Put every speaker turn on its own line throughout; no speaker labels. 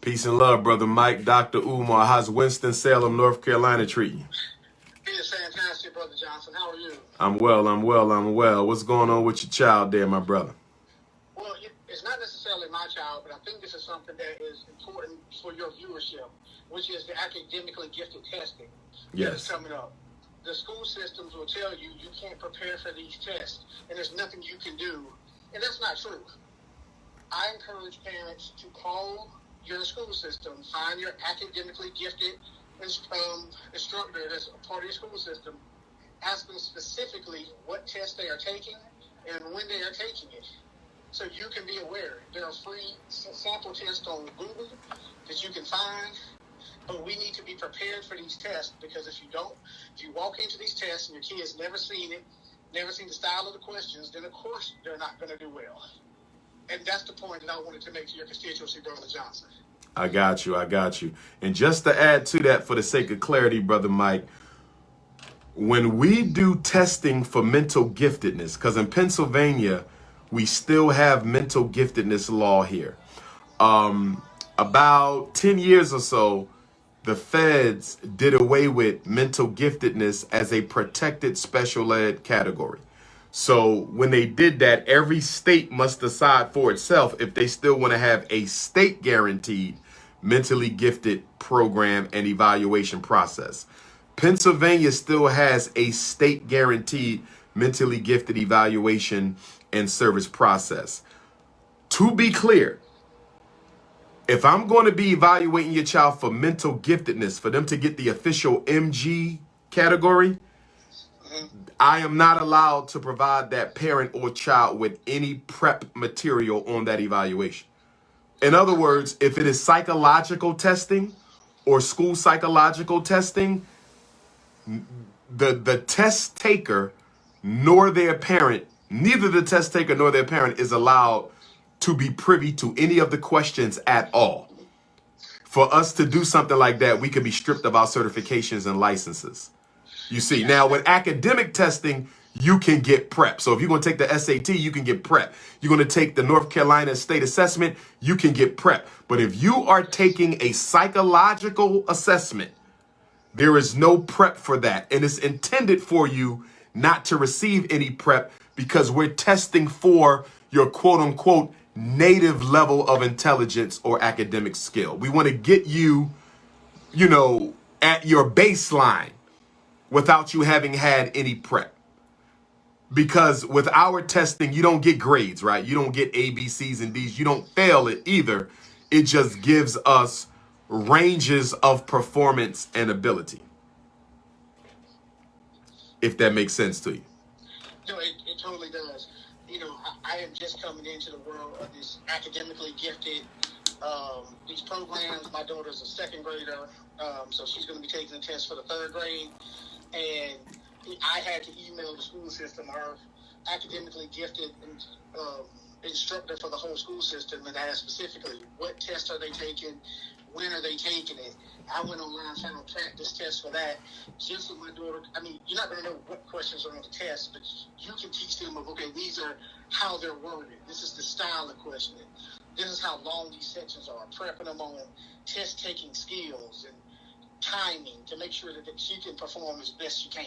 Peace and love, Brother Mike. DR.UMAR, how's Winston-Salem, North Carolina treating you?
It is fantastic, Brother Johnson. How are you?
I'm well. What's going on with your child there, my brother?
Well, it's not necessarily my child, but I think this is something that is important for your viewership, which is the academically gifted testing that's coming up. The school systems will tell you you can't prepare for these tests, and there's nothing you can do, and that's not true. I encourage parents to call your school system, find your academically gifted instructor that's a part of your school system, ask them specifically what test they are taking and when they are taking it, so you can be aware. There are free sample tests on Google that you can find, but we need to be prepared for these tests, because if you walk into these tests and your kid's never seen it, never seen the style of the questions, then of course they're not going to do well. And that's the point that I wanted to make to your constituency, Brother Johnson.
I got you. And just to add to that, for the sake of clarity, Brother Mike, when we do testing for mental giftedness, because in Pennsylvania, we still have mental giftedness law here. About 10 years or so, the feds did away with mental giftedness as a protected special ed category. So when they did that, every state must decide for itself if they still want to have a state guaranteed mentally gifted program and evaluation process. Pennsylvania still has a state guaranteed mentally gifted evaluation and service process. To be clear, if I'm going to be evaluating your child for mental giftedness, for them to get the official MG category, I am not allowed to provide that parent or child with any prep material on that evaluation. In other words, if it is psychological testing or school psychological testing, the test taker nor their parent, neither the test taker nor their parent is allowed to be privy to any of the questions at all. For us to do something like that, we could be stripped of our certifications and licenses. You see, now with academic testing, you can get prep. So if you're going to take the SAT, you can get prep. You're going to take the North Carolina State Assessment, you can get prep. But if you are taking a psychological assessment, there is no prep for that. And it's intended for you not to receive any prep, because we're testing for your quote unquote native level of intelligence or academic skill. We want to get you, at your baseline without you having had any prep. Because with our testing, you don't get grades, right? You don't get A, B, C's, and D's. You don't fail it either. It just gives us ranges of performance and ability. If that makes sense to you.
No, it totally does. I am just coming into the world of this academically gifted, these programs. My daughter's a second grader, so she's going to be taking the test for the third grade. And I had to email the school system, our academically gifted instructor for the whole school system, and ask specifically what tests are they taking, when are they taking it. I went online, found a practice test for that. Just with my daughter, you're not going to know what questions are on the test, but you can teach them okay, these are how they're worded. This is the style of questioning. This is how long these sections are. Prepping them on test-taking skills and timing to make sure that she can perform as best she can.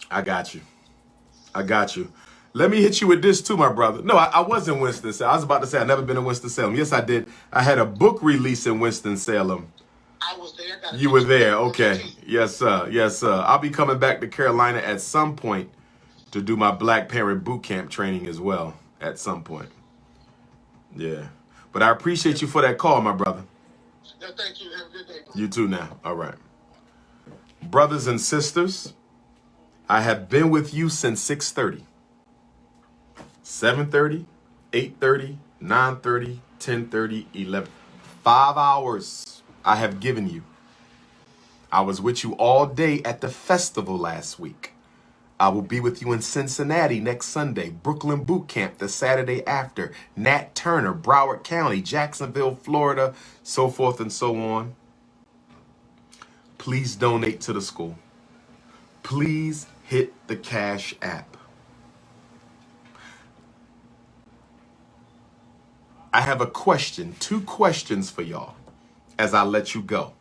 I got you. Let me hit you with this too, my brother. No, I was in Winston-Salem. I was about to say I've never been in Winston-Salem. Yes, I did. I had a book release in Winston-Salem.
I was there.
You were there. Okay. Yes, sir. I'll be coming back to Carolina at some point to do my Black Parent Boot Camp training as well at some point. Yeah. But I appreciate you for that call, my brother.
No, thank you. Have a good day, bro.
You too now. All right. Brothers and sisters, I have been with you since 6:30. 7:30, 8:30, 9:30, 10:30, 11. 5 hours I have given you. I was with you all day at the festival last week. I will be with you in Cincinnati next Sunday, Brooklyn Boot Camp the Saturday after, Nat Turner, Broward County, Jacksonville, Florida, so forth and so on. Please donate to the school. Please hit the Cash App. I have a question, 2 questions for y'all. as I let you go.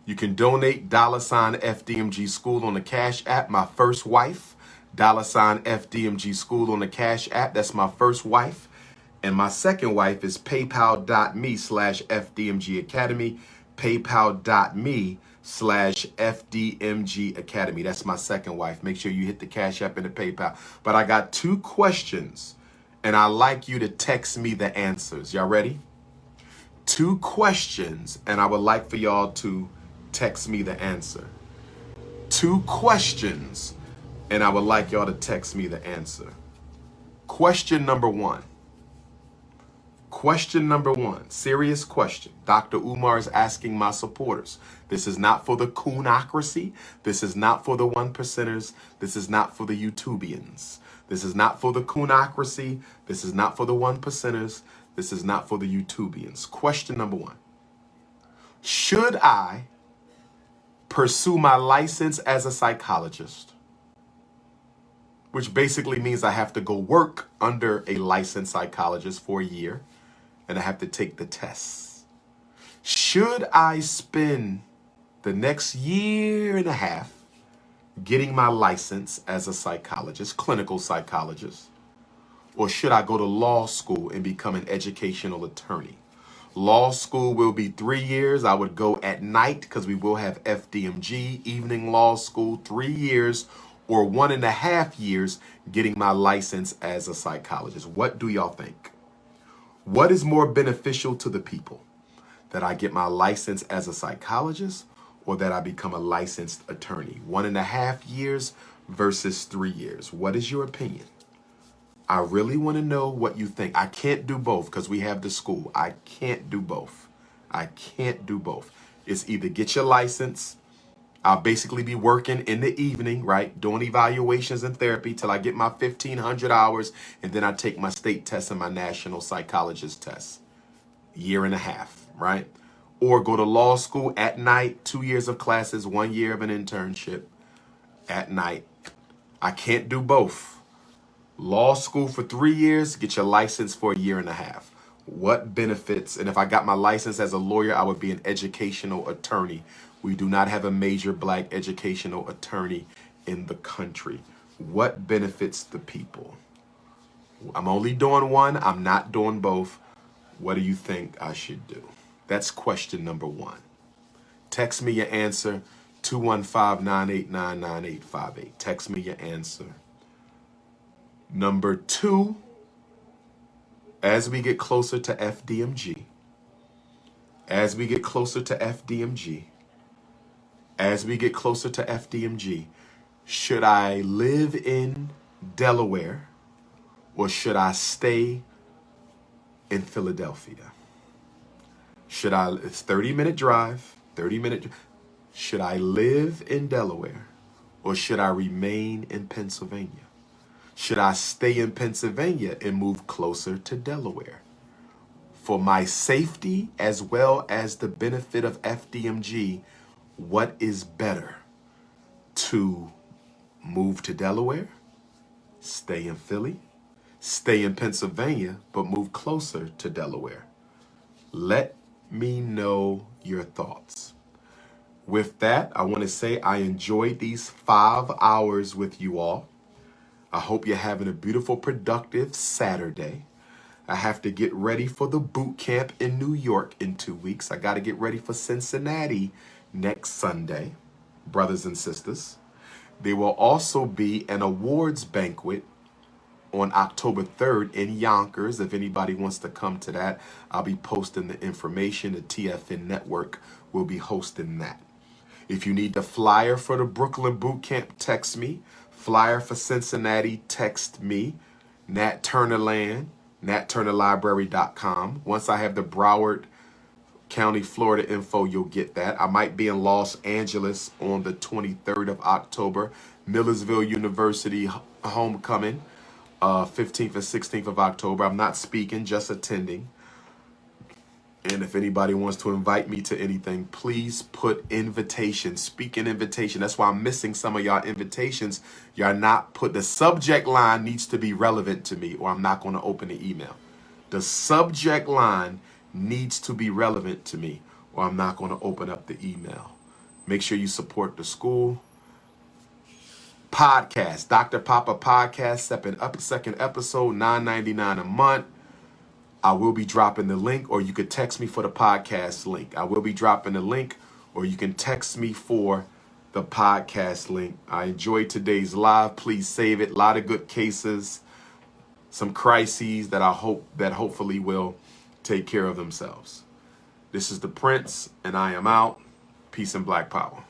You can donate $FDMG School on the Cash App. My first wife, $FDMG School on the Cash App. That's my first wife. And my second wife is paypal.me/FDMG Academy. Paypal.me/FDMG Academy. That's my second wife. Make sure you hit the Cash App and the PayPal. But I got 2 questions, and I'd like you to text me the answers. Y'all ready? 2 questions, and I would like for y'all to text me the answer. 2 questions, and I would like y'all to text me the answer. Question number 1. Question number 1, serious question. Dr. Umar is asking my supporters. This is not for the coonocracy. This is not for the 1%ers. This is not for the YouTubians. This is not for the coonocracy. This is not for the 1%ers. This is not for the YouTubians. Question number 1. Should I pursue my license as a psychologist? Which basically means I have to go work under a licensed psychologist for a year, and I have to take the tests. Should I spend the next year and a half getting my license as a psychologist, clinical psychologist, or should I go to law school and become an educational attorney? Law school will be 3 years. I would go at night because we will have FDMG, evening law school, 3 years or 1.5 years getting my license as a psychologist. What do y'all think? What is more beneficial to the people? That I get my license as a psychologist or that I become a licensed attorney? 1.5 years versus 3 years. What is your opinion? I really want to know what you think. I can't do both because we have the school. I can't do both. I can't do both. It's either get your license. I'll basically be working in the evening, right? Doing evaluations and therapy till I get my 1,500 hours. And then I take my state test and my national psychologist test. 1.5 years, right? Or go to law school at night, 2 years of classes, 1 year of an internship at night. I can't do both. Law school for 3 years, get your license for 1.5 years. What benefits? And if I got my license as a lawyer, I would be an educational attorney. We do not have a major black educational attorney in the country. What benefits the people? I'm only doing one. I'm not doing both. What do you think I should do? That's question number 1. Text me your answer, 215-989-9858. Text me your answer. Number 2, as we get closer to FDMG, should I live in Delaware or should I stay in Philadelphia? It's 30-minute drive, Should I live in Delaware or should I remain in Pennsylvania? Should I stay in Pennsylvania and move closer to Delaware? For my safety as well as the benefit of FDMG, what is better? To move to Delaware, stay in Philly, stay in Pennsylvania, but move closer to Delaware? Let me know your thoughts. With that, I want to say I enjoyed these 5 hours with you all. I hope you're having a beautiful, productive Saturday. I have to get ready for the boot camp in New York in 2 weeks. I got to get ready for Cincinnati next Sunday, brothers and sisters. There will also be an awards banquet on October 3rd in Yonkers. If anybody wants to come to that, I'll be posting the information. The TFN network will be hosting that. If you need the flyer for the Brooklyn boot camp, text me. Flyer for Cincinnati, text me. Nat Turner Land, natturnerlibrary.com. Once I have the Broward County, Florida info, you'll get that. I might be in Los Angeles on the 23rd of October. Millersville University homecoming, 15th and 16th of October. I'm not speaking, just attending. And if anybody wants to invite me to anything, please put invitation, speak an invitation. That's why I'm missing some of y'all invitations. Y'all not put, the subject line needs to be relevant to me or I'm not going to open the email. The subject line needs to be relevant to me or I'm not going to open up the email. Make sure you support the school. Podcast, Dr. Papa Podcast, second episode, $9.99 a month. I will be dropping the link, or you could text me for the podcast link. I will be dropping the link, or you can text me for the podcast link. I enjoyed today's live. Please save it. A lot of good cases, some crises that hopefully will take care of themselves. This is the Prince, and I am out. Peace and Black Power.